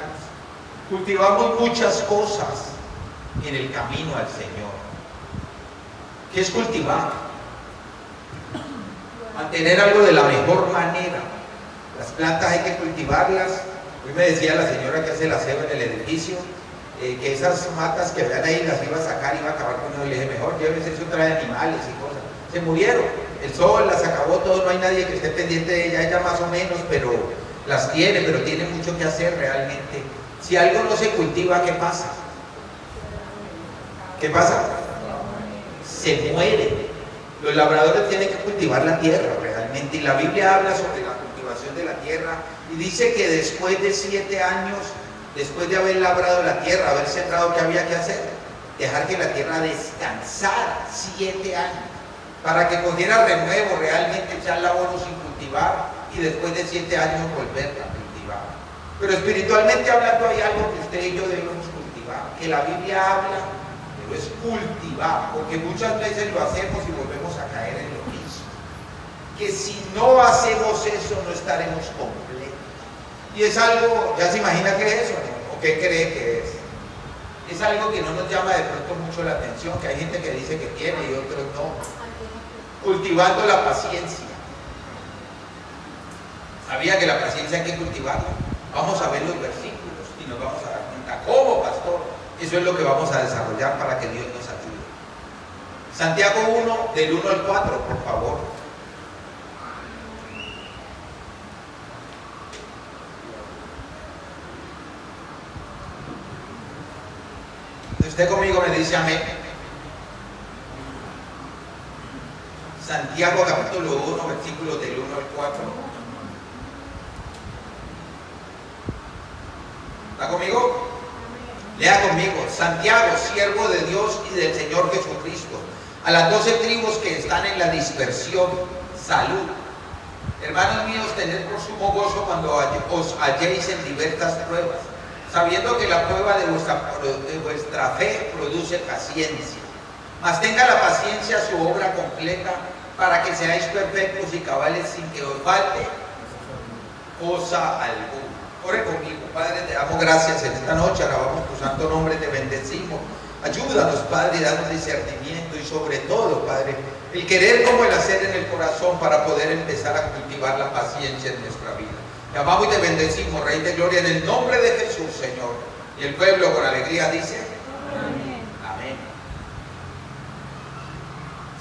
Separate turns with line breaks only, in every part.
cristianos. Cultivamos muchas cosas en el camino al Señor. ¿Qué es cultivar? Mantener algo de la mejor manera. Las plantas hay que cultivarlas. Hoy me decía la señora que hace el aseo en el edificio, que esas matas que vean ahí las iba a sacar, iba a acabar con uno. Le dije, mejor llévese eso, trae animales y cosas. Se murieron, el sol las acabó todo, no hay nadie que esté pendiente de ella más o menos, pero las tiene, pero tiene mucho que hacer realmente. Si algo no se cultiva, ¿qué pasa? ¿Qué pasa? Se muere. Los labradores tienen que cultivar la tierra realmente, y la Biblia habla sobre la cultivación de la tierra y dice que después de 7 años, después de haber labrado la tierra, haber sembrado, ¿qué había que hacer? Dejar que la tierra descansara 7 años para que cogiera renuevo, realmente echar la abono sin cultivar y después de 7 años volverla a cultivar. Pero espiritualmente hablando hay algo que usted y yo debemos cultivar, que la Biblia habla, pero es cultivar, porque muchas veces lo hacemos y volvemos a caer en lo mismo. Que si no hacemos eso no estaremos completos. Y es algo, ya se imagina qué es eso, ¿no? ¿O qué cree que es? Es algo que no nos llama de pronto mucho la atención, que hay gente que dice que tiene y otros no. Cultivando la paciencia. ¿Sabía que la paciencia hay que cultivarla? Vamos a ver los versículos y nos vamos a dar cuenta cómo, pastor. Eso es lo que vamos a desarrollar para que Dios nos ayude. Santiago 1, del 1 al 4, por favor. Usted conmigo me dice amén. Santiago capítulo 1, versículos del 1 al 4. ¿Está conmigo? Lea conmigo. Santiago, siervo de Dios y del Señor Jesucristo, a las 12 tribus que están en la dispersión, salud. Hermanos míos, tened por sumo gozo cuando os halléis en diversas pruebas, sabiendo que la prueba de vuestra fe produce paciencia. Mas tenga la paciencia su obra completa, para que seáis perfectos y cabales sin que os falte cosa alguna. Ore conmigo. Padre, te damos gracias en esta noche, alabamos tu santo nombre, te bendecimos. Ayúdanos, Padre, danos discernimiento y sobre todo, Padre, el querer como el hacer en el corazón para poder empezar a cultivar la paciencia en nuestra vida. Te amamos y te bendecimos, Rey de Gloria, en el nombre de Jesús, Señor. Y el pueblo con alegría dice: amén. Amén.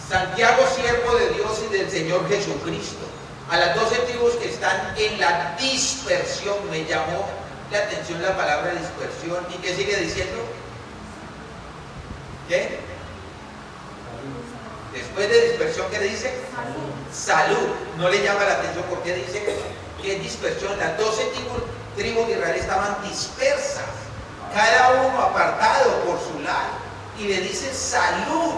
Santiago, siervo de Dios y del Señor Jesucristo, a las 12 tribus que están en la dispersión. Me llamó la atención la palabra dispersión. ¿Y qué sigue diciendo? ¿Qué? Después de dispersión, ¿qué dice? Salud. No le llama la atención porque dice que es dispersión. Las 12 tribus de Israel estaban dispersas, cada uno apartado por su lado, y le dice salud.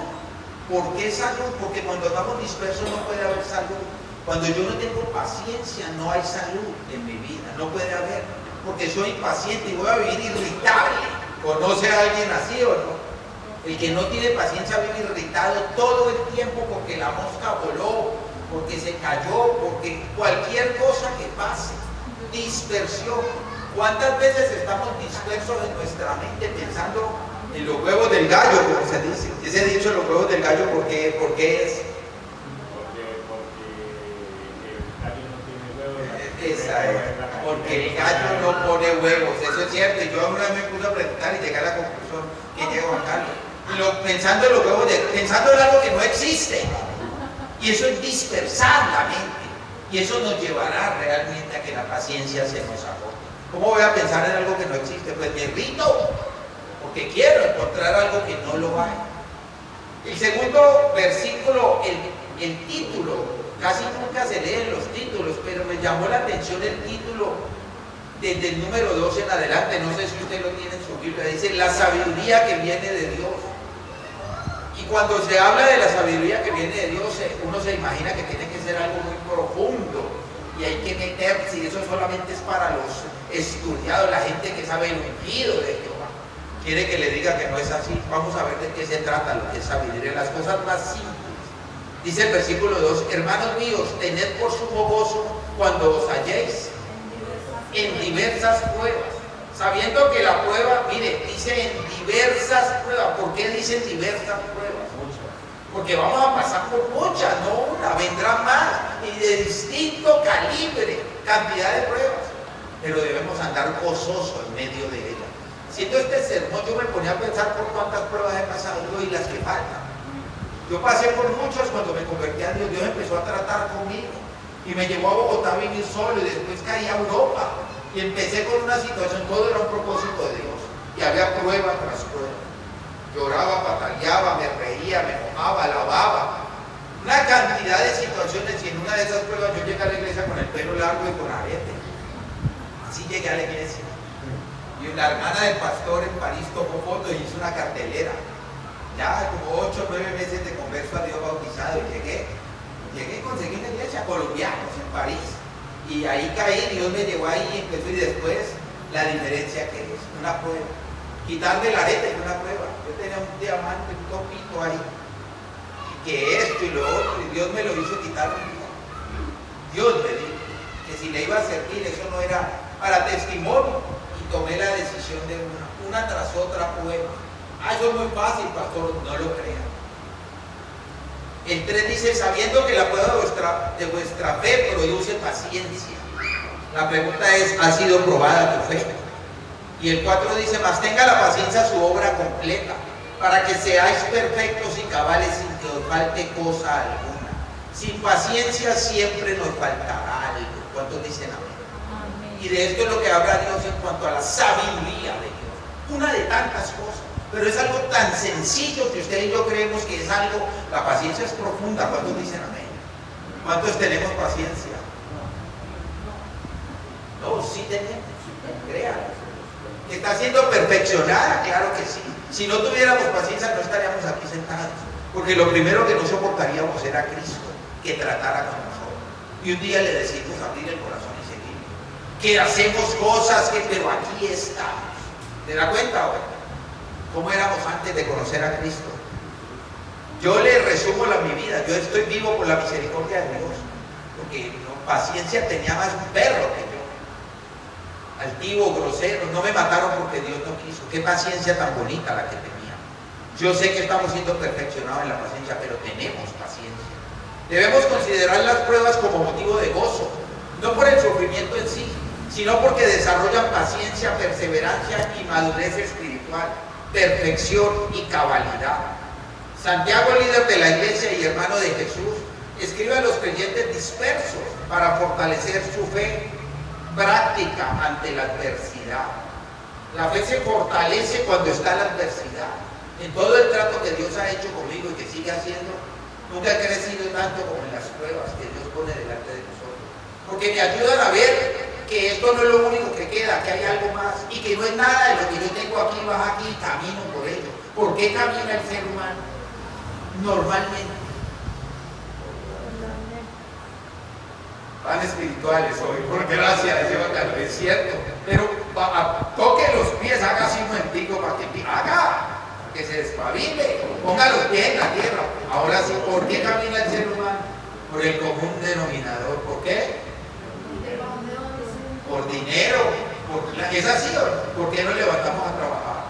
¿Por qué salud? Porque cuando estamos dispersos no puede haber salud. Cuando yo no tengo paciencia, no hay salud en mi vida, no puede haber, porque soy impaciente y voy a vivir irritable. ¿Conoce a alguien así o no? El que no tiene paciencia vive irritado todo el tiempo porque la mosca voló, porque se cayó, porque cualquier cosa que pase. Dispersión. ¿Cuántas veces estamos dispersos en nuestra mente pensando en los huevos del gallo, como se dice? Ese dicho, los huevos del gallo, ¿por qué es? Esa es, porque el gallo no pone huevos, eso es cierto. Yo una vez me puse a preguntar y llegué a la conclusión que llega Juan Carlos, pensando en los huevos, pensando en algo que no existe, y eso es dispersar la mente, y eso nos llevará realmente a que la paciencia se nos agote. ¿Cómo voy a pensar en algo que no existe? Pues me irrito, porque quiero encontrar algo que no lo hay. El segundo versículo, el título, casi nunca se leen los títulos, pero me llamó la atención el título desde el número 2 en adelante. No sé si usted lo tiene en su Biblia. Dice: la sabiduría que viene de Dios. Y cuando se habla de la sabiduría que viene de Dios, uno se imagina que tiene que ser algo muy profundo y hay que meterse, y eso solamente es para los estudiados, la gente que sabe el ungido de Jehová. Quiere que le diga que no es así. Vamos a ver de qué se trata lo que es sabiduría, las cosas más simples. Dice el versículo 2: hermanos míos, tened por sumo gozo cuando os halléis en diversas pruebas, Sabiendo que la prueba, mire, dice en diversas pruebas. ¿Por qué dicen diversas pruebas? Porque vamos a pasar por muchas, no una, vendrán más, y de distinto calibre, cantidad de pruebas. Pero debemos andar gozosos en medio de ella. Siendo este sermón, yo me ponía a pensar por cuántas pruebas he pasado yo y las que faltan. Yo pasé por muchas cuando me convertí a Dios. Dios empezó a tratar conmigo y me llevó a Bogotá a vivir solo y después caí a Europa y empecé con una situación, todo era un propósito de Dios y había prueba tras prueba. Lloraba, pataleaba, me reía, me mojaba, lavaba, una cantidad de situaciones, y en una de esas pruebas yo llegué a la iglesia con el pelo largo y con arete. Así llegué a la iglesia. Y la hermana del pastor en París tomó fotos y hizo una cartelera. Ya como 8 o 9 meses de converso a Dios bautizado, y llegué y conseguí una iglesia, colombianos en París. Y ahí caí, Dios me llevó ahí y empezó, y después la diferencia que es, una prueba. Quitarme el arete fue una prueba. Yo tenía un diamante, un topito ahí, y que esto y lo otro, y Dios me lo hizo quitar un día. Dios me dijo que si le iba a servir, eso no era para testimonio, y tomé la decisión de una tras otra prueba. Eso es muy fácil, pastor, no lo crean. El 3 dice, sabiendo que la prueba de vuestra fe produce paciencia. La pregunta es, ¿ha sido probada tu fe? Y el 4 dice, mas tenga la paciencia su obra completa, para que seáis perfectos y cabales sin que os falte cosa alguna. Sin paciencia siempre nos faltará algo. ¿Cuántos dicen amén? Y de esto es lo que habla Dios en cuanto a la sabiduría de Dios. Una de tantas cosas. Pero es algo tan sencillo que usted y yo creemos que es algo. La paciencia es profunda. ¿Cuántos dicen amén? ¿Cuántos tenemos paciencia? No, sí tenemos. Créanlo. ¿Está siendo perfeccionada? Claro que sí. Si no tuviéramos paciencia no estaríamos aquí sentados. Porque lo primero que no soportaríamos era Cristo, que tratara con nosotros. Y un día le decidimos abrir el corazón y seguir. Que hacemos cosas que, pero aquí estamos. ¿Te da cuenta ahora? ¿Cómo éramos antes de conocer a Cristo? Yo le resumo mi vida. Yo estoy vivo por la misericordia de Dios. Porque paciencia tenía más un perro que yo. Altivo, grosero. No me mataron porque Dios no quiso. Qué paciencia tan bonita la que tenía. Yo sé que estamos siendo perfeccionados en la paciencia, pero tenemos paciencia. Debemos considerar las pruebas como motivo de gozo. No por el sufrimiento en sí, sino porque desarrollan paciencia, perseverancia y madurez espiritual. Perfección y cabalidad. Santiago, líder de la iglesia y hermano de Jesús, escribe a los creyentes dispersos para fortalecer su fe práctica ante la adversidad. La fe se fortalece cuando está la adversidad. En todo el trato que Dios ha hecho conmigo y que sigue haciendo, nunca he crecido tanto como en las pruebas que Dios pone delante de nosotros. Porque me ayudan a ver que esto no es lo único que queda, que hay algo más y que no es nada de lo que yo tengo aquí, baja aquí y camino por ello. ¿Por qué camina el ser humano? Normalmente. Van espirituales hoy, por gracia de Dios, es cierto. Pero toque los pies, haga así un momentico para que se despabile, ponga los pies en la tierra. Ahora sí, ¿por qué camina el ser humano? Por el común denominador. ¿Por qué? Por dinero, es así. ¿Por qué no levantamos a trabajar?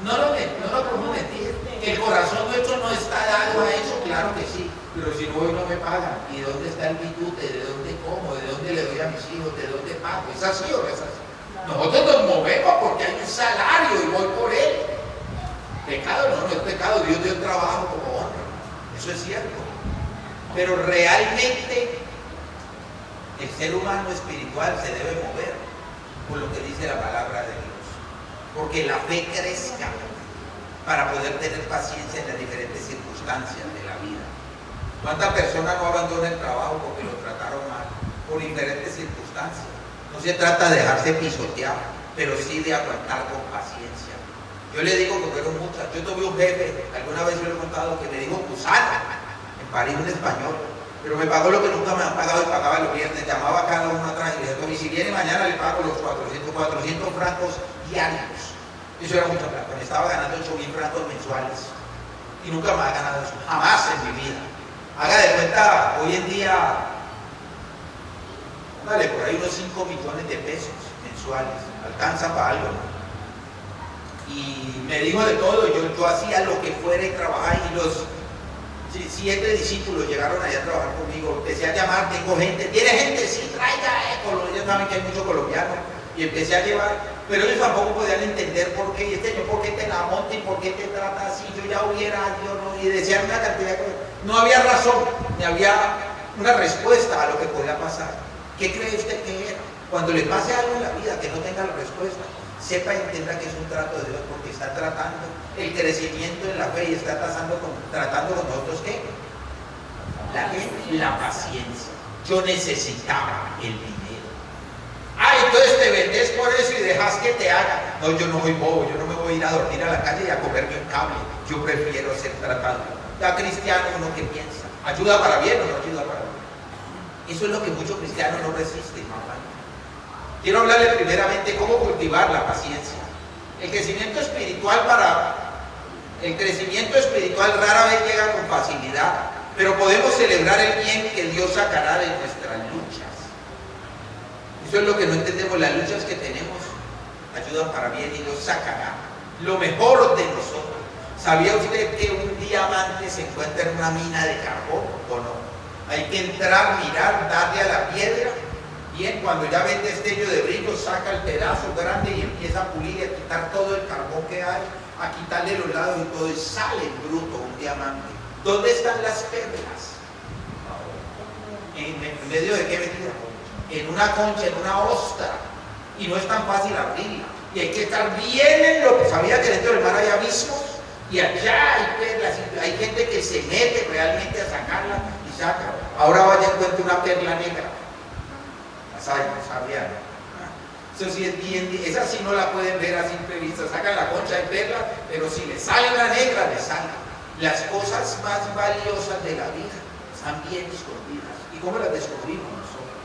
No lo podemos mentir. El corazón nuestro no está dado a eso, claro que sí. Pero si no, hoy no me pagan. ¿Y dónde está el bitute? ¿De dónde como? ¿De dónde le doy a mis hijos? ¿De dónde pago? ¿Es así o no es así? Nosotros nos movemos porque hay un salario y voy por él. Pecado no es pecado. Dios dio trabajo como honra. Eso es cierto. Pero realmente el ser humano espiritual se debe mover por lo que dice la palabra de Dios. Porque la fe crezca para poder tener paciencia en las diferentes circunstancias de la vida. ¿Cuántas personas no abandonan el trabajo porque lo trataron mal? Por diferentes circunstancias. No se trata de dejarse pisotear, pero sí de aguantar con paciencia. Yo le digo que fueron muchas. Yo tuve un jefe, alguna vez yo le he contado, que me dijo Cusana, en París, un español. Pero me pagó lo que nunca me han pagado y pagaba los viernes. Llamaba a cada uno atrás y le decía, y si viene mañana le pago los 400 francos diarios. Eso era mucha plata. Me estaba ganando 8.000 francos mensuales. Y nunca me ha ganado eso. Jamás en mi vida. Haga de cuenta, hoy en día, póngale por ahí unos 5 millones de pesos mensuales. alcanza para algo, ¿no? Y me dijo de todo, yo hacía lo que fuera y trabajaba, y los 7 discípulos llegaron allá a trabajar conmigo. Empecé a llamar, tengo gente, ¿tiene gente? Sí, traiga, ellos saben que hay mucho colombiano, y empecé a llevar, pero ellos tampoco podían entender por qué, y este señor, ¿por qué te la monta y por qué te trata así? Yo ya hubiera, yo no, y decían una cantidad de cosas. No había razón, ni había una respuesta a lo que podía pasar. ¿Qué cree usted que era? Cuando le pase algo en la vida que no tenga la respuesta, sepa y entienda que es un trato de Dios, porque está tratando el crecimiento en la fe y está tratando con nosotros, ¿qué? La paciencia. Yo necesitaba el dinero. Entonces te vendes por eso y dejas que te haga. No, yo no soy bobo, yo no me voy a ir a dormir a la calle y a comerme un cable. Yo prefiero ser tratado. Ya cristiano, uno que piensa, ¿ayuda para bien o no ayuda para bien? Eso es lo que muchos cristianos no resisten, mamá. Quiero hablarle primeramente cómo cultivar la paciencia. El crecimiento espiritual rara vez llega con facilidad, pero podemos celebrar el bien que Dios sacará de nuestras luchas. Eso es lo que no entendemos, las luchas que tenemos ayudan para bien y Dios sacará lo mejor de nosotros. ¿Sabía usted que un diamante se encuentra en una mina de carbón o no? Hay que entrar, mirar, darle a la piedra. Bien, cuando ya ve el destello de brillo, saca el pedazo grande y empieza a pulir y a quitar todo el carbón que hay, a quitarle los lados y todo, y sale bruto un diamante. ¿Dónde están las perlas? ¿En medio de qué medida? En una concha, en una ostra. Y no es tan fácil abrirla. Y hay que estar bien en lo que sabía que dentro del mar hay abismos. Y allá hay perlas, y hay gente que se mete realmente a sacarla y saca. Ahora vaya y encuentre una perla negra. Las hay, no sabía. Eso sí es bien, esa sí no la pueden ver a simple vista. Sacan la concha de perla, pero si le sale la negra, le sale. Las cosas más valiosas de la vida están bien escondidas. ¿Y cómo las descubrimos nosotros?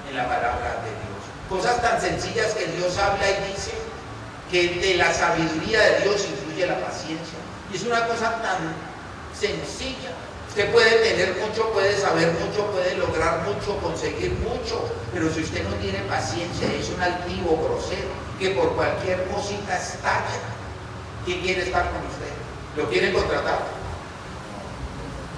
En la palabra de Dios. Cosas tan sencillas que Dios habla y dice que de la sabiduría de Dios influye la paciencia. Y es una cosa tan sencilla. Usted puede tener mucho, puede saber mucho, puede lograr mucho, conseguir mucho, pero si usted no tiene paciencia, es un altivo grosero que por cualquier cosita estalla. ¿Quién quiere estar con usted? ¿Lo quiere contratar?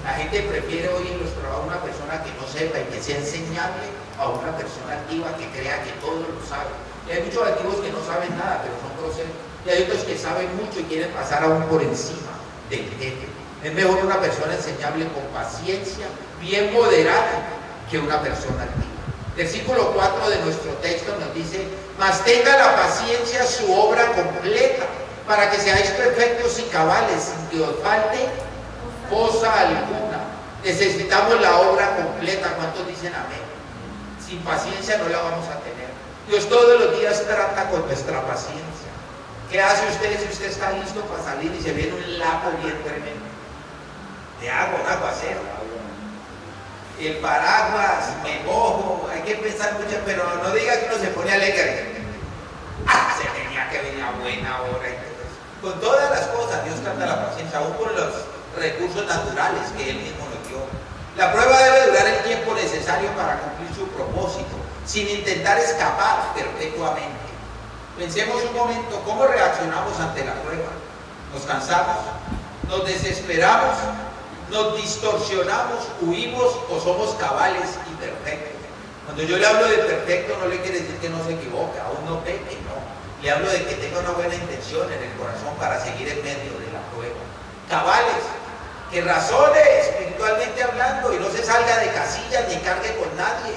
La gente prefiere hoy en los trabajos una persona que no sepa y que sea enseñable a una persona altiva que crea que todo lo sabe. Y hay muchos altivos que no saben nada, pero son groseros. Y hay otros que saben mucho y quieren pasar aún por encima del jefe. Es mejor una persona enseñable con paciencia, bien moderada, que una persona altiva. Versículo 4 de nuestro texto nos dice: mas tenga la paciencia su obra completa, para que seáis perfectos y cabales, sin que os falte cosa alguna. Necesitamos la obra completa. ¿Cuántos dicen amén? Sin paciencia no la vamos a tener. Dios todos los días trata con nuestra paciencia. ¿Qué hace usted si usted está listo para salir y se viene un lapo bien tremendo? De agua, un aguacero. El paraguas, me mojo, hay que pensar mucho, pero no diga que uno se pone alegre. Se tenía que venir a buena hora y todo eso. Con todas las cosas, Dios trata la paciencia, aún con los recursos naturales que Él mismo nos dio. La prueba debe durar el tiempo necesario para cumplir su propósito, sin intentar escapar perpetuamente. Pensemos un momento, ¿cómo reaccionamos ante la prueba? ¿Nos cansamos? ¿Nos desesperamos? ¿Nos distorsionamos? ¿Huimos o somos cabales y perfectos? Cuando yo le hablo de perfecto no le quiere decir que no se equivoque, aún no peque, no. Le hablo de que tenga una buena intención en el corazón para seguir en medio de la prueba. Cabales, que razone espiritualmente hablando y no se salga de casillas ni cargue con nadie.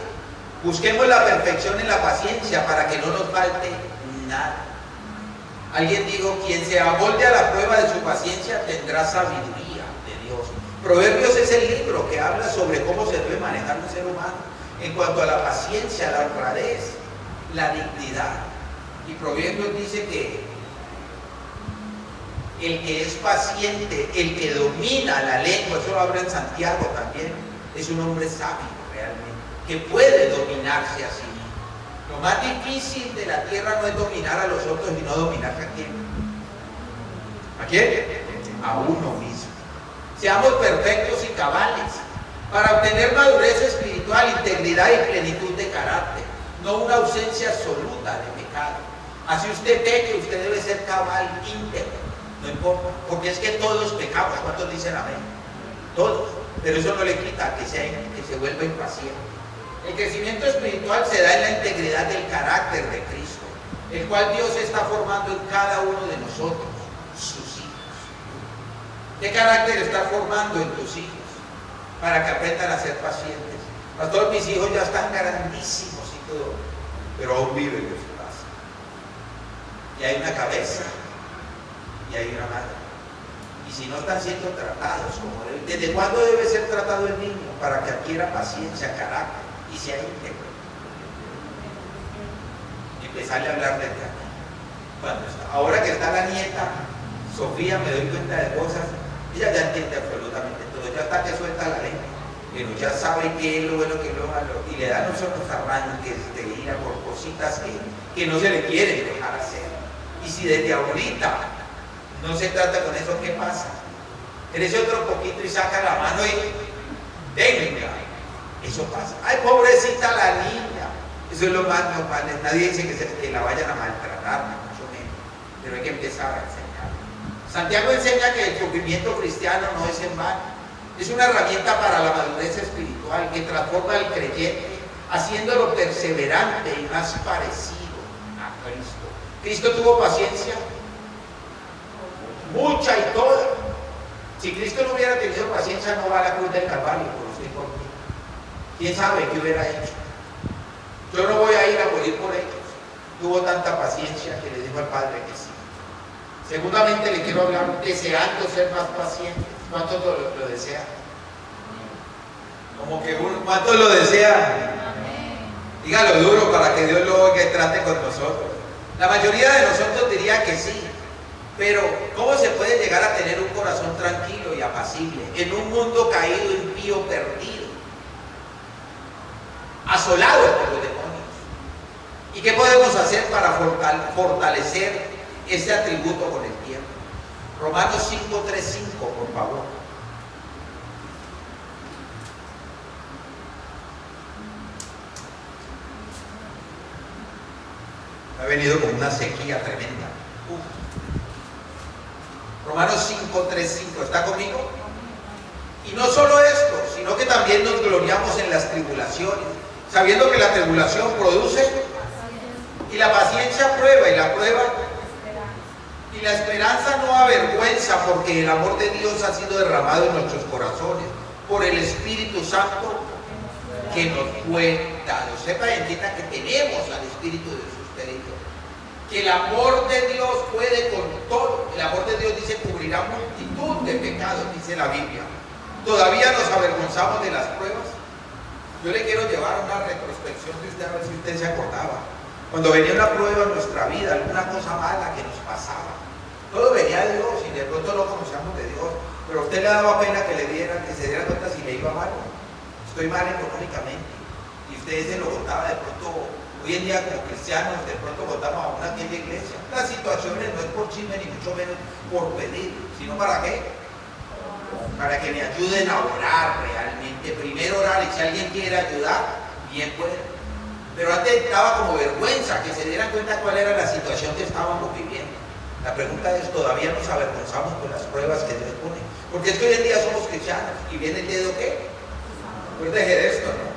Busquemos la perfección en la paciencia para que no nos falte nada. Alguien dijo: quien se amolde a la prueba de su paciencia tendrá sabiduría de Dios. Proverbios es el libro que habla sobre cómo se debe manejar un ser humano en cuanto a la paciencia, la honradez, la dignidad. Y Proverbios dice que el que es paciente, el que domina la lengua, eso lo habla en Santiago también, es un hombre sabio realmente, que puede dominarse a sí mismo. Lo más difícil de la tierra no es dominar a los otros, sino dominarse a quién. ¿A quién? A uno mismo. Seamos perfectos y cabales para obtener madurez espiritual, integridad y plenitud de carácter, no una ausencia absoluta de pecado. Así usted peque, usted debe ser cabal, íntegro, no importa, porque es que todos pecamos. ¿Cuántos dicen amén? Todos, pero eso no le quita que se vuelva impaciente. El crecimiento espiritual se da en la integridad del carácter de Cristo, el cual Dios está formando en cada uno de nosotros, sus hijos. ¿Qué carácter está formando en tus hijos? Para que aprendan a ser pacientes. Pastor, mis hijos ya están grandísimos y todo, pero aún viven en su casa. Y hay una cabeza, y hay una madre. Y si no están siendo tratados como deben, ¿desde cuándo debe ser tratado el niño? Para que adquiera paciencia, carácter y sea íntegro. Empezarle a hablar desde aquí. Ahora que está la nieta, Sofía, me doy cuenta de cosas, ella ya entiende absolutamente todo, ya está que suelta la lengua, pero ya sabe qué es lo bueno, qué es lo malo, y le dan unos arranques de ira por cositas que no se le quieren dejar hacer. Y si desde ahorita no se trata con eso, ¿qué pasa? Crece otro poquito y saca la mano y venga, eso pasa. Ay, pobrecita la niña, eso es lo más normal. Nadie dice que la vayan a maltratar, mucho menos, pero hay que empezar a enseñar. Santiago enseña que el sufrimiento cristiano no es en vano, es una herramienta para la madurez espiritual que transforma al creyente, haciéndolo perseverante y más parecido a Cristo. ¿Cristo tuvo paciencia? Mucha y toda. Si Cristo no hubiera tenido paciencia, no va a la cruz del Calvario por usted y por mí. ¿Quién sabe qué hubiera hecho? Yo no voy a ir a morir por ellos. Tuvo tanta paciencia que le dijo al Padre que sí. Seguramente le quiero hablar deseando ser más paciente. ¿Cuántos lo desean? Como que ¿cuántos lo desean? Dígalo duro para que Dios lo oiga y trate con nosotros. La mayoría de nosotros diría que sí. Pero, ¿cómo se puede llegar a tener un corazón tranquilo y apacible en un mundo caído, impío, perdido, asolado por los demonios? ¿Y qué podemos hacer para fortalecer este atributo con el tiempo? Romanos 5:3-5, por favor. Ha venido con una sequía tremenda. Romanos 5:3-5, ¿está conmigo? Y no solo esto, sino que también nos gloriamos en las tribulaciones, sabiendo que la tribulación produce y la paciencia prueba, y la prueba y la esperanza no avergüenza, porque el amor de Dios ha sido derramado en nuestros corazones por el Espíritu Santo que nos fue dado. Sepa, entienda que tenemos al Espíritu de Dios. Que el amor de Dios puede con todo. El amor de Dios, dice, cubrirá multitud de pecados, dice la Biblia. ¿Todavía nos avergonzamos de las pruebas? Yo le quiero llevar una retrospección de usted, a ver si usted se acordaba. Cuando venía una prueba en nuestra vida, alguna cosa mala que nos pasaba, todo venía de Dios y de pronto no conocíamos de Dios, pero a usted le daba pena que se diera cuenta si le iba mal. Estoy mal económicamente, y usted se lo contaba de pronto. Hoy en día, como cristianos, de pronto votamos a una aquella iglesia. Las situaciones no es por chisme ni mucho menos por pedir, sino ¿para qué? Para que me ayuden a orar realmente. Primero orar, y si alguien quiere ayudar, bien puede. Pero antes daba como vergüenza que se dieran cuenta cuál era la situación que estábamos viviendo. La pregunta es, ¿todavía nos avergonzamos con las pruebas que Dios pone? Porque es que hoy en día somos cristianos y viene el dedo ¿qué? Acuérdese de esto, ¿no?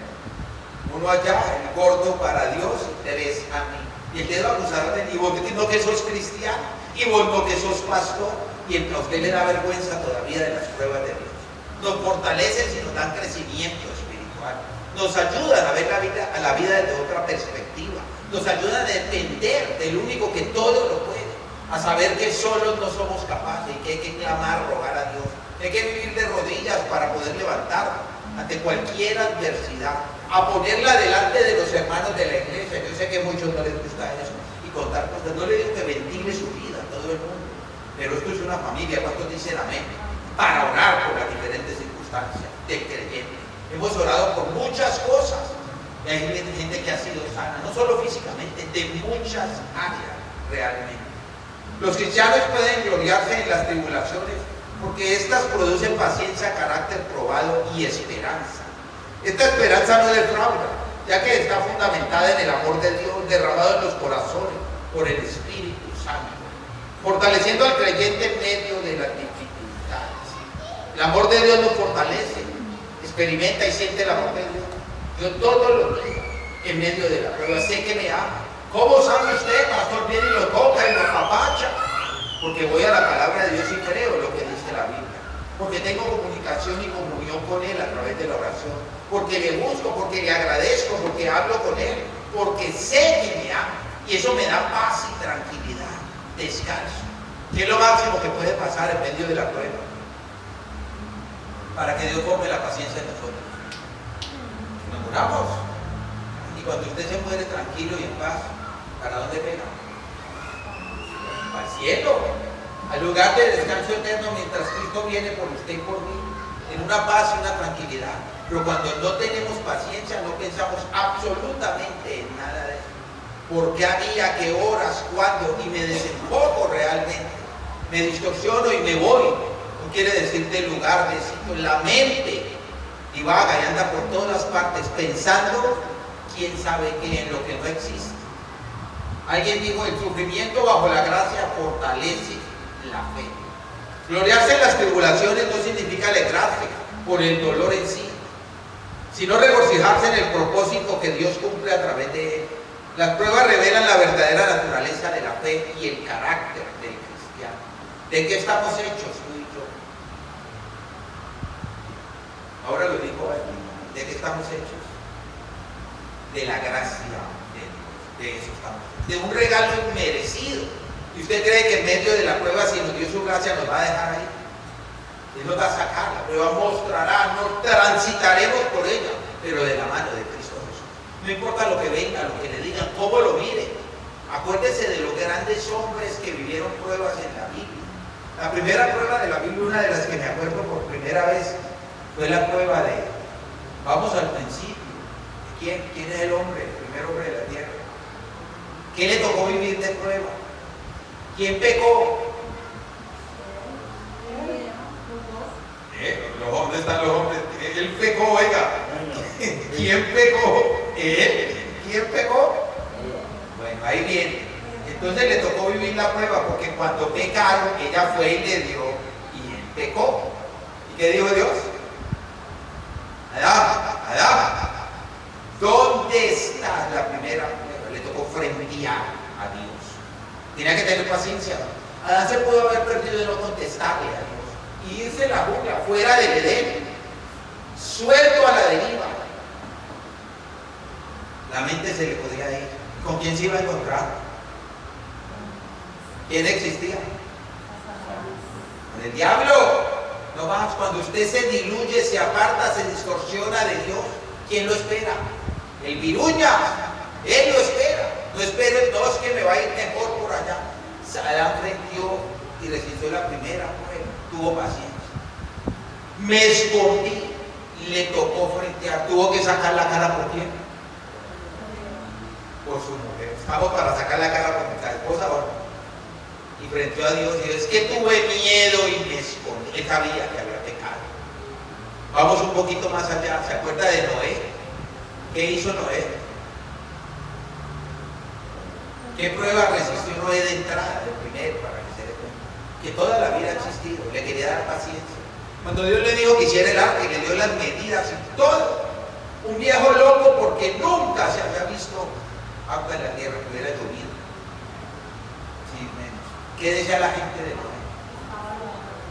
Uno allá, el gordo para Dios, te ves a mí. Y el dedo acusador de, y vos no que sos cristiano, y vos no que sos pastor, y a usted le da vergüenza todavía de las pruebas de Dios. Nos fortalecen y nos dan crecimiento espiritual. Nos ayudan a ver la vida desde otra perspectiva. Nos ayudan a depender del único que todo lo puede. A saber que solos no somos capaces y que hay que clamar, rogar a Dios. Hay que vivir de rodillas para poder levantarnos ante cualquier adversidad, a ponerla delante de los hermanos de la iglesia. Yo sé que a muchos no les gusta eso, y contar cosas. No le digo que ventile su vida a todo el mundo, pero esto es una familia. ¿Cuántos dicen amén? Para orar por las diferentes circunstancias del creyente. Hemos orado por muchas cosas, y hay gente que ha sido sana, no solo físicamente, de muchas áreas realmente. Los cristianos pueden gloriarse en las tribulaciones porque éstas producen paciencia, carácter probado y esperanza. Esta esperanza no defrauda, ya que está fundamentada en el amor de Dios derramado en los corazones por el Espíritu Santo, fortaleciendo al creyente en medio de las dificultades. El amor de Dios nos fortalece, experimenta y siente el amor de Dios. Yo todos los días, en medio de la prueba, sé que me ama. ¿Cómo sabe usted, pastor? Viene y lo toca y lo apapacha. Porque voy a la palabra de Dios y creo lo que dice la Biblia. Porque tengo comunicación y comunión con Él a través de la oración. Porque le busco, porque le agradezco, porque hablo con Él. Porque sé que me ama. Y eso me da paz y tranquilidad, descanso. ¿Qué es lo máximo que puede pasar en medio de la prueba? Para que Dios forme la paciencia en nosotros. Nos muramos. Y cuando usted se muere tranquilo y en paz, ¿para dónde pega? Al cielo, al lugar de descanso eterno mientras Cristo viene por usted y por mí, en una paz y una tranquilidad. Pero cuando no tenemos paciencia, no pensamos absolutamente en nada de eso. ¿Por qué a mí, a qué horas, cuándo? Y me desenfoco realmente, me distorsiono y me voy. No quiere decir del lugar, de sitio, la mente divaga y anda por todas partes pensando quién sabe qué, en lo que no existe. Alguien dijo, el sufrimiento bajo la gracia fortalece la fe. Gloriarse en las tribulaciones no significa alegrarse por el dolor en sí, sino regocijarse en el propósito que Dios cumple a través de él. Las pruebas revelan la verdadera naturaleza de la fe y el carácter del cristiano. ¿De qué estamos hechos tú y yo? Ahora lo digo aquí. ¿De qué estamos hechos? De la gracia de Dios. De eso estamos hechos. De un regalo inmerecido. ¿Y usted cree que en medio de la prueba, si nos dio su gracia, nos va a dejar ahí? Él nos va a sacar, la prueba mostrará, no transitaremos por ella, pero de la mano de Cristo Jesús. No importa lo que venga, lo que le digan, cómo lo mire. Acuérdese de los grandes hombres que vivieron pruebas en la Biblia. La primera prueba de la Biblia, una de las que me acuerdo por primera vez, fue la prueba de, vamos al principio, ¿quién es el hombre, el primer hombre de la tierra? ¿Qué le tocó vivir de prueba? ¿Quién pecó? ¿Dónde están los hombres? Él pecó, oiga. ¿Quién pecó? Él. ¿Quién pecó? Bueno, ahí viene. Entonces le tocó vivir la prueba porque cuando pecaron, ella fue y le dio y él pecó. ¿Y qué dijo Dios? Adán, ¿dónde está la primera prueba? Le tocó frentear a Dios. Tenía que tener paciencia. Adán se pudo haber perdido de no contestarle a Dios y irse a la jungla, fuera del Edén, suelto a la deriva. La mente se le podía ir. ¿Con quién se iba a encontrar? ¿Quién existía? Con el diablo. No más, cuando usted se diluye, se aparta, se distorsiona de Dios, ¿quién lo espera? El viruña. Él lo espera. No espero entonces que me va a ir mejor por allá. Adán frenteó y resistió la primera prueba. Tuvo paciencia. Me escondí. Le tocó frentear. Tuvo que sacar la cara por quién. Por su mujer. Estamos para sacar la cara por nuestra esposa ahora. Y frenteó a Dios y dijo, es que tuve miedo y me escondí. Él sabía que había pecado. Vamos un poquito más allá. ¿Se acuerda de Noé? ¿Qué hizo Noé? ¿Qué prueba resistió Noé de entrada? El primero, para que se dé cuenta. Que toda la vida ha existido. Le quería dar paciencia. Cuando Dios le dijo que hiciera el arca y le dio las medidas y todo. Un viejo loco porque nunca se había visto agua en la tierra que hubiera llovido. Sí, menos. ¿Qué decía la gente de Noé?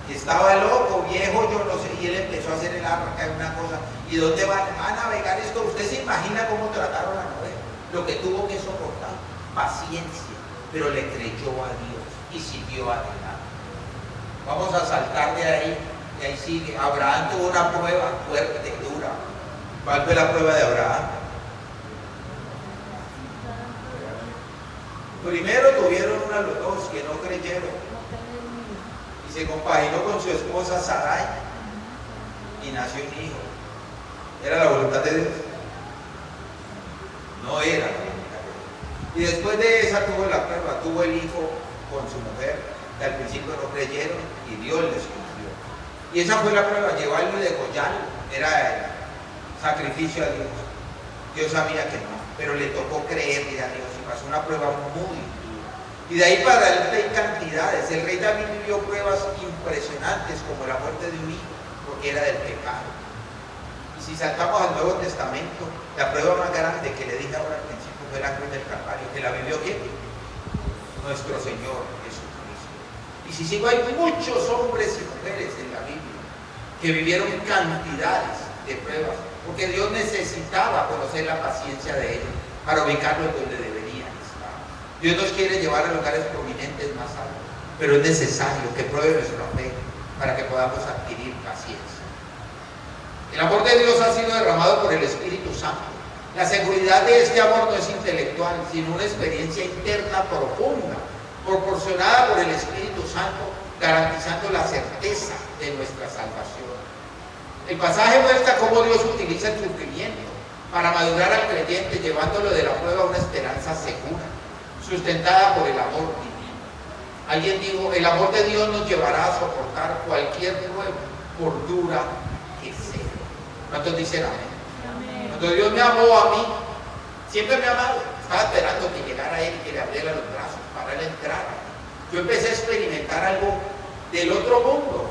Que estaba loco, viejo, yo no sé. Y él empezó a hacer el arca, una cosa. ¿Y dónde va a navegar esto? ¿Usted se imagina cómo trataron a Noé? Lo que tuvo que soportar. Paciencia, pero le creyó a Dios y siguió adelante. Vamos a saltar de ahí, y ahí sigue. Abraham tuvo una prueba fuerte, dura. ¿Cuál fue la prueba de Abraham? Primero tuvieron una los dos que no creyeron y se compaginó con su esposa Sarai y nació un hijo. ¿Era la voluntad de Dios? No era. Y después de esa tuvo la prueba, tuvo el hijo con su mujer, que al principio no creyeron y Dios les cumplió. Y esa fue la prueba, llevarlo y degollarlo, era el sacrificio a Dios. Dios sabía que no, pero le tocó creerle a Dios y pasó una prueba muy dura. Y de ahí para adelante hay cantidades. El rey David vivió pruebas impresionantes como la muerte de un hijo, porque era del pecado. Y si saltamos al Nuevo Testamento, la prueba más grande que le dije ahora al principio fue la cruz del Calvario, que la vivió ¿quién? Nuestro Señor Jesucristo. Y si sigo, hay muchos hombres y mujeres en la Biblia que vivieron cantidades de pruebas, porque Dios necesitaba conocer la paciencia de ellos para ubicarlos donde deberían estar. Dios nos quiere llevar a lugares prominentes más altos, pero es necesario que pruebe nuestra fe para que podamos adquirir paciencia. El amor de Dios ha sido derramado por el Espíritu Santo. La seguridad de este amor no es intelectual, sino una experiencia interna profunda, proporcionada por el Espíritu Santo, garantizando la certeza de nuestra salvación. El pasaje muestra cómo Dios utiliza el sufrimiento para madurar al creyente, llevándolo de la prueba a una esperanza segura, sustentada por el amor divino. Alguien dijo, el amor de Dios nos llevará a soportar cualquier prueba, por dura que sea. ¿Cuántos dicen amén? Cuando Dios me amó a mí, siempre me ha amado. Estaba esperando que llegara Él y que le abriera los brazos para Él entrar. Yo empecé a experimentar algo del otro mundo.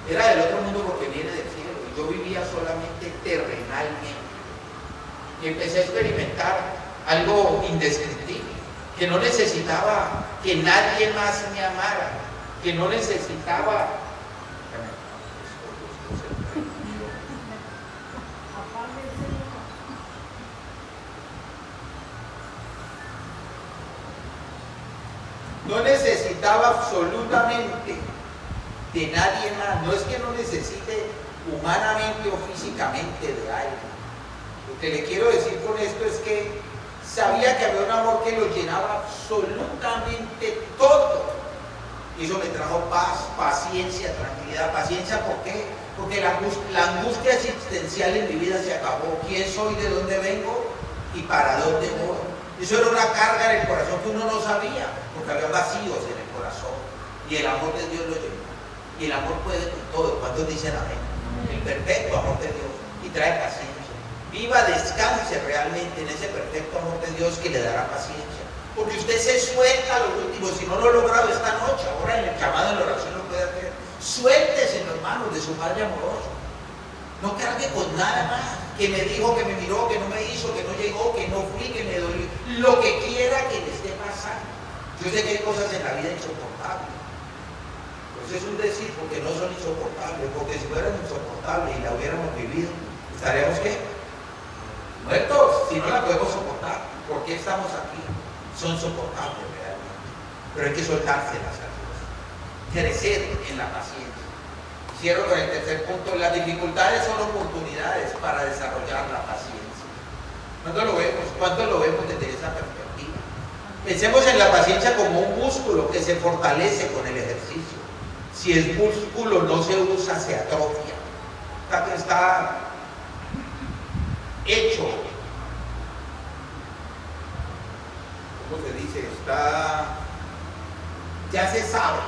Era del otro mundo porque viene del cielo. Y yo vivía solamente terrenalmente. Y empecé a experimentar algo indescriptible. Que no necesitaba que nadie más me amara. Que no necesitaba... No necesitaba absolutamente de nadie más. No es que no necesite humanamente o físicamente de alguien. Lo que le quiero decir con esto es que sabía que había un amor que lo llenaba absolutamente todo. Y eso me trajo paz, paciencia, tranquilidad. Paciencia, ¿por qué? Porque la angustia existencial en mi vida se acabó. ¿Quién soy? ¿De dónde vengo? ¿Y para dónde voy? Eso era una carga en el corazón que uno no sabía, porque había vacíos en el corazón. Y el amor de Dios lo llenó. Y el amor puede con todo. ¿Cuántos dicen amén? El perfecto amor de Dios. Y trae paciencia. Viva, descanse realmente en ese perfecto amor de Dios que le dará paciencia. Porque usted se suelta a lo último. Si no lo he logrado esta noche, ahora en el llamado en la oración lo puede hacer. Suéltese en las manos de su Padre amoroso. No cargue con nada más. Que me dijo, que me miró, que no me hizo, que no llegó, que no fui, que me dolió. Lo que quiera que le esté pasando. Yo sé que hay cosas en la vida insoportables. Pues es un decir porque no son insoportables. Porque si fueran insoportables y la hubiéramos vivido, estaríamos ¿qué? Muertos. Si no la podemos soportar. ¿Por qué estamos aquí? Son soportables realmente. Pero hay que soltárselas a Dios. Crecer en la paciencia. Cierro con el tercer punto. Las dificultades son oportunidades para desarrollar la paciencia. ¿Cuánto lo vemos? ¿Cuánto lo vemos desde esa perspectiva? Pensemos en la paciencia como un músculo que se fortalece con el ejercicio. Si el músculo no se usa, se atrofia. Está hecho. ¿Cómo se dice? Ya se sabe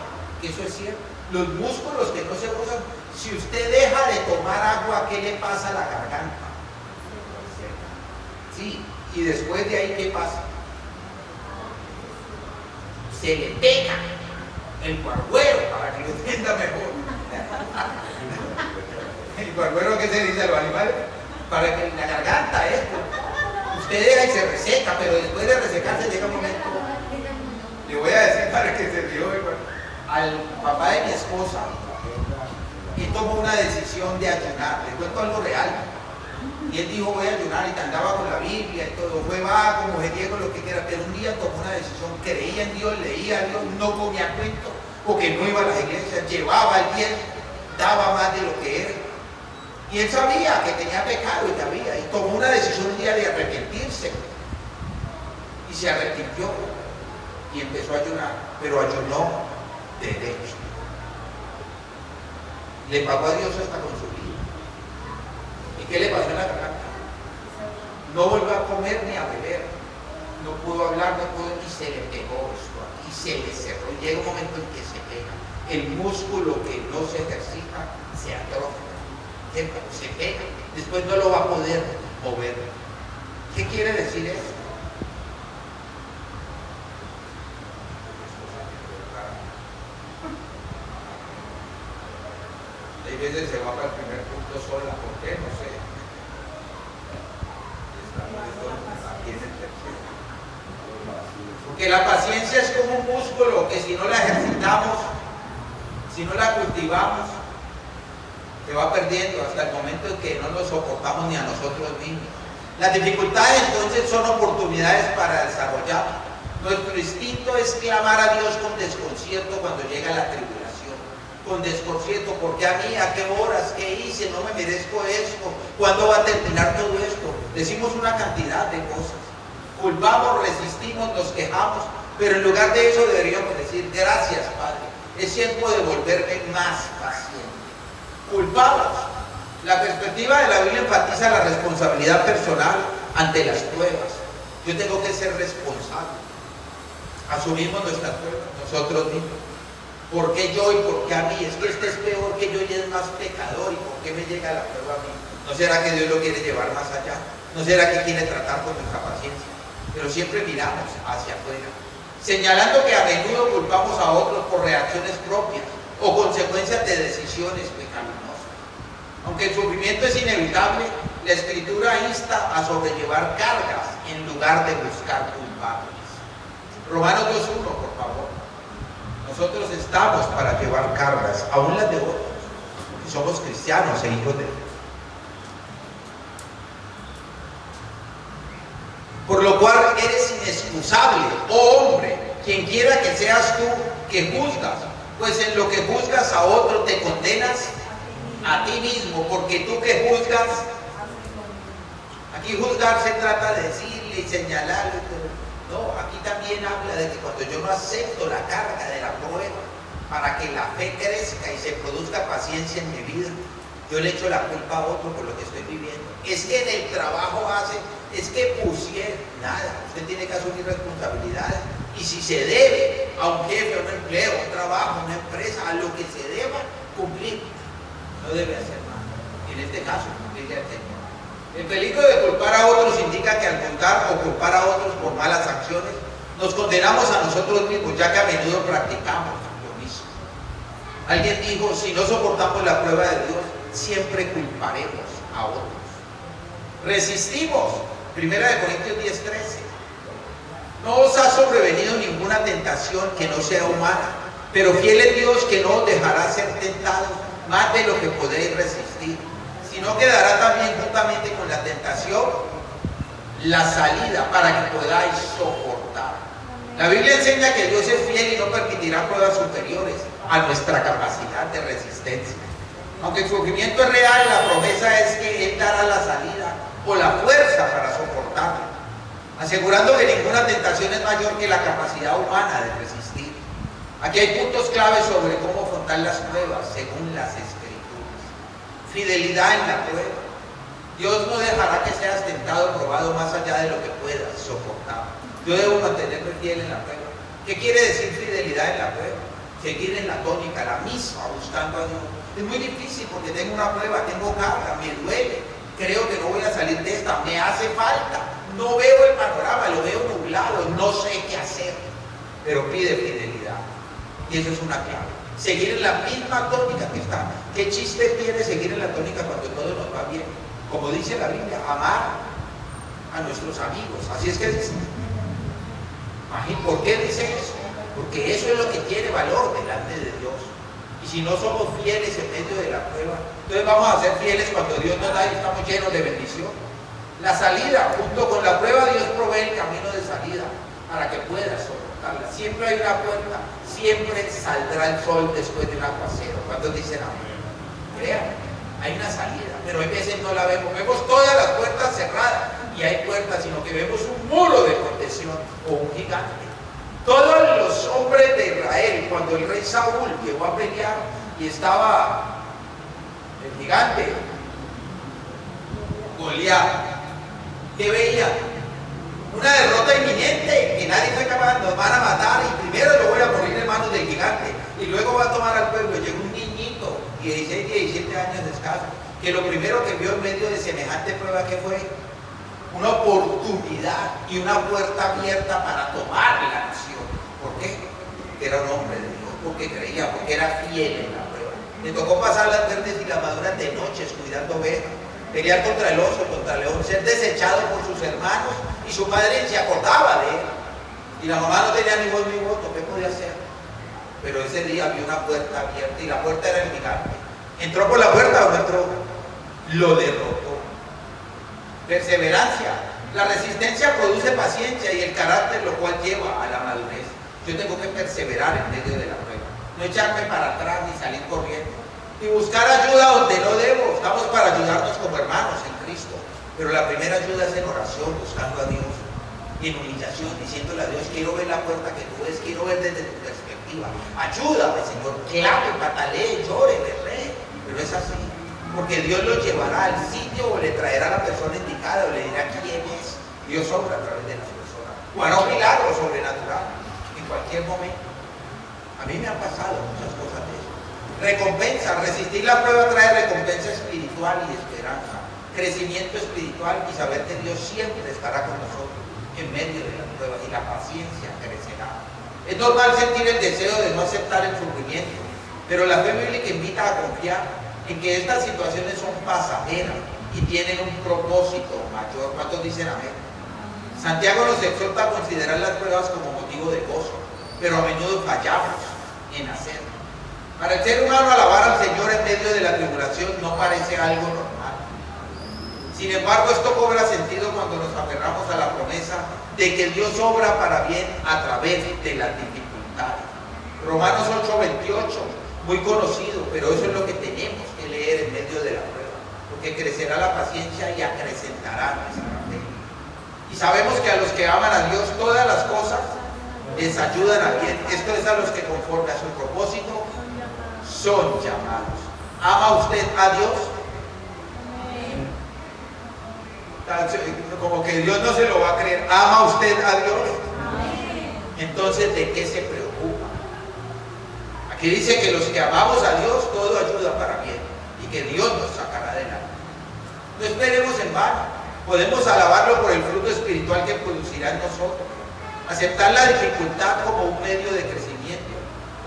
que eso es cierto. Los músculos que no se usan, si usted deja de tomar agua, ¿qué le pasa a la garganta? Sí, y después de ahí, ¿qué pasa? Se le pega el barbero para que lo entienda mejor. ¿El barbero qué se dice a los animales? Para que la garganta, esto. Usted deja y se reseca, pero después de resecarse llega un momento. Le voy a decir para que se rió al papá de mi esposa. Y tomó una decisión de ayunar. Le cuento algo real. Y él dijo, voy a ayunar, y andaba con la Biblia y todo. Fue vago, mujeriego, lo que quiera. Pero un día tomó una decisión, creía en Dios, leía a Dios, no comía cuento, porque no iba a las iglesias, llevaba el bien, daba más de lo que era. Y él sabía que tenía pecado y que había. Y tomó una decisión un día de arrepentirse. Y se arrepintió. Y empezó a ayunar. Pero ayunó derecho. Le pagó a Dios hasta con su vida. ¿Y qué le pasó en la garganta? No volvió a comer ni a beber. No pudo hablar, no pudo, y se le pegó esto aquí, se le cerró. Llega un momento en que se pega. El músculo que no se ejercita se atrofia. Se pega. Después no lo va a poder mover. ¿Qué quiere decir eso? Hay veces se va para el primer punto sola, ¿por qué? No sé. Aquí en el tercero. Porque la paciencia es como un músculo que si no la ejercitamos, si no la cultivamos, se va perdiendo hasta el momento en que no nos soportamos ni a nosotros mismos. Las dificultades entonces son oportunidades para desarrollar. Nuestro instinto es clamar a Dios con desconcierto cuando llega la tribulación. Con desconcierto, porque a mí, a qué horas, qué hice, no me merezco esto, ¿cuándo va a terminar todo esto? Decimos una cantidad de cosas. Culpamos, resistimos, nos quejamos, pero en lugar de eso deberíamos decir, gracias Padre, es tiempo de volverme más paciente. Culpamos. La perspectiva de la Biblia enfatiza la responsabilidad personal ante las pruebas. Yo tengo que ser responsable. Asumimos nuestras pruebas nosotros mismos. ¿Por qué yo y por qué a mí? Es que este es peor que yo y es más pecador. ¿Y por qué me llega la prueba a mí? ¿No será que Dios lo quiere llevar más allá? ¿No será que quiere tratar con nuestra paciencia? Pero siempre miramos hacia afuera, señalando que a menudo culpamos a otros por reacciones propias o consecuencias de decisiones pecaminosas. Aunque el sufrimiento es inevitable, la Escritura insta a sobrellevar cargas en lugar de buscar culpables. Romanos 2:1, por favor. Nosotros estamos para llevar cargas, aún las de otros, y somos cristianos e hijos de Dios. Por lo cual eres inexcusable, oh hombre, quien quiera que seas tú que juzgas, pues en lo que juzgas a otro te condenas a ti mismo, porque tú que juzgas, aquí juzgar se trata de decirle y señalarle, no, aquí también habla de que cuando yo no acepto la carga de la prueba, para que la fe crezca y se produzca paciencia en mi vida, yo le echo la culpa a otro por lo que estoy viviendo. Es que en el trabajo es que pusieron nada, usted tiene que asumir responsabilidades. Y si se debe a un jefe, a un empleo, a un trabajo, a una empresa, a lo que se deba cumplir, no debe hacer nada. En este caso, cumplirle al Señor. El peligro de culpar a otros indica que al contar o culpar a otros por malas acciones, nos condenamos a nosotros mismos, ya que a menudo practicamos lo mismo. Alguien dijo, si no soportamos la prueba de Dios, siempre culparemos a otros. Resistimos. 1 Corintios 10:13. No os ha sobrevenido ninguna tentación que no sea humana, pero fiel es Dios que no os dejará ser tentados más de lo que podéis resistir, sino que dará también juntamente con la tentación la salida para que podáis soportar. La Biblia enseña que Dios es fiel y no permitirá pruebas superiores a nuestra capacidad de resistencia. Aunque el sufrimiento es real, la promesa es que Él dará la salida o la fuerza para soportarlo, asegurando que ninguna tentación es mayor que la capacidad humana de resistir. Aquí hay puntos claves sobre cómo afrontar las pruebas según las Escrituras. Fidelidad en la prueba. Dios no dejará que seas tentado o probado más allá de lo que puedas soportar. Yo debo mantenerme fiel en la prueba. ¿Qué quiere decir fidelidad en la prueba? Seguir en la tónica, la misma, buscando a Dios. Es muy difícil porque tengo una prueba, tengo carga, me duele, creo que no voy a salir de esta, me hace falta, no veo el panorama, lo veo nublado, no sé qué hacer, pero pide fidelidad. Y eso es una clave. Seguir en la misma tónica que está. ¿Qué chiste tiene seguir en la tónica cuando todo nos va bien? Como dice la Biblia, amar a nuestros amigos. Así es que dice. ¿Por qué dice eso? Porque eso es lo que tiene valor delante de Dios. Y si no somos fieles en medio de la prueba, entonces vamos a ser fieles cuando Dios nos da y estamos llenos de bendición. La salida, junto con la prueba, Dios provee el camino de salida para que puedas soportarla. Siempre hay una puerta, siempre saldrá el sol después de un aguacero. ¿Cuántos dicen amén? Crean, hay una salida, pero a veces no la vemos. Vemos todas las puertas cerradas y hay puertas, sino que vemos un muro de protección o un gigante. Todos los hombres de Israel, cuando el rey Saúl llegó a pelear y estaba el gigante Goliat, ¿qué veían? Una derrota inminente, que nadie fue capaz, nos van a matar y primero yo voy a morir en manos del gigante y luego va a tomar al pueblo. Llegó un niñito, 16, 17 años de escaso, que lo primero que vio en medio de semejante prueba, ¿qué fue? Una oportunidad y una puerta abierta para tomar la nación. ¿Por qué? Porque era un hombre de Dios. ¿Por porque creía, porque era fiel en la prueba. Le tocó pasar las verdes y las maduras de noches cuidando ovejas, pelear contra el oso, contra el león, ser desechado por sus hermanos, y su padre se acordaba de él. Y la mamá no tenía ni voz ni voto, ¿qué podía hacer? Pero ese día vio una puerta abierta y la puerta era el gigante. ¿Entró por la puerta o no entró? Lo derrotó. Perseverancia. La resistencia produce paciencia y el carácter, lo cual lleva a la madurez. Yo tengo que perseverar en medio de la prueba, no echarme para atrás ni salir corriendo, y buscar ayuda donde no debo. Estamos para ayudarnos como hermanos en Cristo, pero la primera ayuda es en oración, buscando a Dios, y en humillación, diciéndole a Dios: quiero ver la puerta que tú ves, quiero ver desde tu perspectiva, ayúdame, Señor. Clame, patalee, llore, berree, pero es así, porque Dios lo llevará al sitio, o le traerá a la persona indicada, o le dirá quién es. Dios obra a través de las personas, o hará un milagro sobrenatural en cualquier momento. A mí me han pasado muchas cosas de eso. Recompensa. Resistir la prueba trae recompensa espiritual y esperanza, crecimiento espiritual, y saber que Dios siempre estará con nosotros en medio de las pruebas, y la paciencia crecerá. Es normal sentir el deseo de no aceptar el sufrimiento, pero la fe bíblica invita a confiar en que estas situaciones son pasajeras y tienen un propósito mayor. ¿Cuántos dicen amén? Santiago nos exhorta a considerar las pruebas como motivo de gozo, pero a menudo fallamos en hacerlo. Para el ser humano, alabar al Señor en medio de la tribulación no parece algo normal. Sin embargo, esto cobra sentido cuando nos aferramos a la promesa de que Dios obra para bien a través de las dificultades. Romanos 8:28, muy conocido, pero eso es lo que tenemos que leer en medio de la prueba, porque crecerá la paciencia y acrecentará nuestra fe. Y sabemos que a los que aman a Dios, todas las cosas les ayudan a bien. Esto es a los que, conforme a su propósito, son llamados. ¿Ama usted a Dios? Como que Dios no se lo va a creer. ¿Ama usted a Dios? Entonces, ¿de qué se preocupa? Aquí dice que los que amamos a Dios, todo ayuda para bien, y que Dios nos sacará adelante. No esperemos en vano. Podemos alabarlo por el fruto espiritual que producirá en nosotros. Aceptar la dificultad como un medio de crecimiento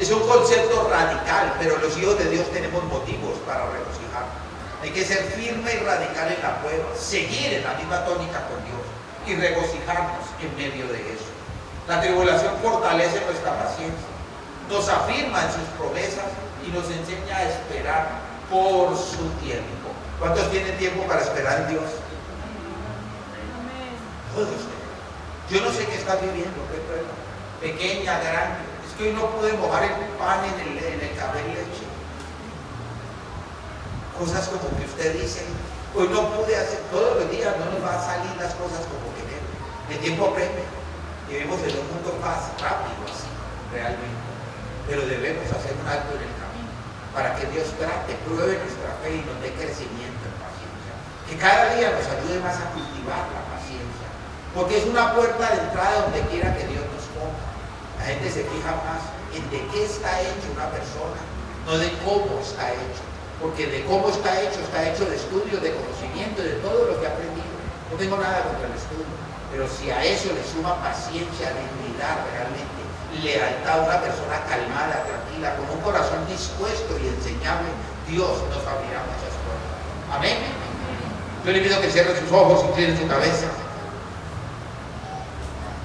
es un concepto radical, pero los hijos de Dios tenemos motivos para regocijarnos. Hay que ser firme y radical en la prueba, seguir en la misma tónica con Dios y regocijarnos en medio de eso. La tribulación fortalece nuestra paciencia, nos afirma en sus promesas y nos enseña a esperar por su tiempo. ¿Cuántos tienen tiempo para esperar en Dios? Todos ustedes. Yo no sé qué está viviendo, qué prueba, pequeña, grande. Es que hoy no pude mojar el pan en el café y leche. Cosas como que usted dice: hoy no pude hacer. Todos los días no nos van a salir las cosas como queremos. El tiempo apremia. Vivimos en un mundo más rápido así, realmente. Pero debemos hacer un alto en el camino para que Dios trate, pruebe nuestra fe y nos dé crecimiento en paciencia. Que cada día nos ayude más a cultivar la paciencia, porque es una puerta de entrada donde quiera que Dios nos ponga. La gente se fija más en de qué está hecho una persona, no de cómo está hecho, porque de cómo está hecho de estudio, de conocimiento, de todo lo que ha aprendido. No tengo nada contra el estudio, pero si a eso le suma paciencia, dignidad realmente, lealtad, una persona calmada, tranquila, con un corazón dispuesto y enseñable, Dios nos abrirá muchas puertas. Amén. Yo le pido que cierre sus ojos, incline su cabeza.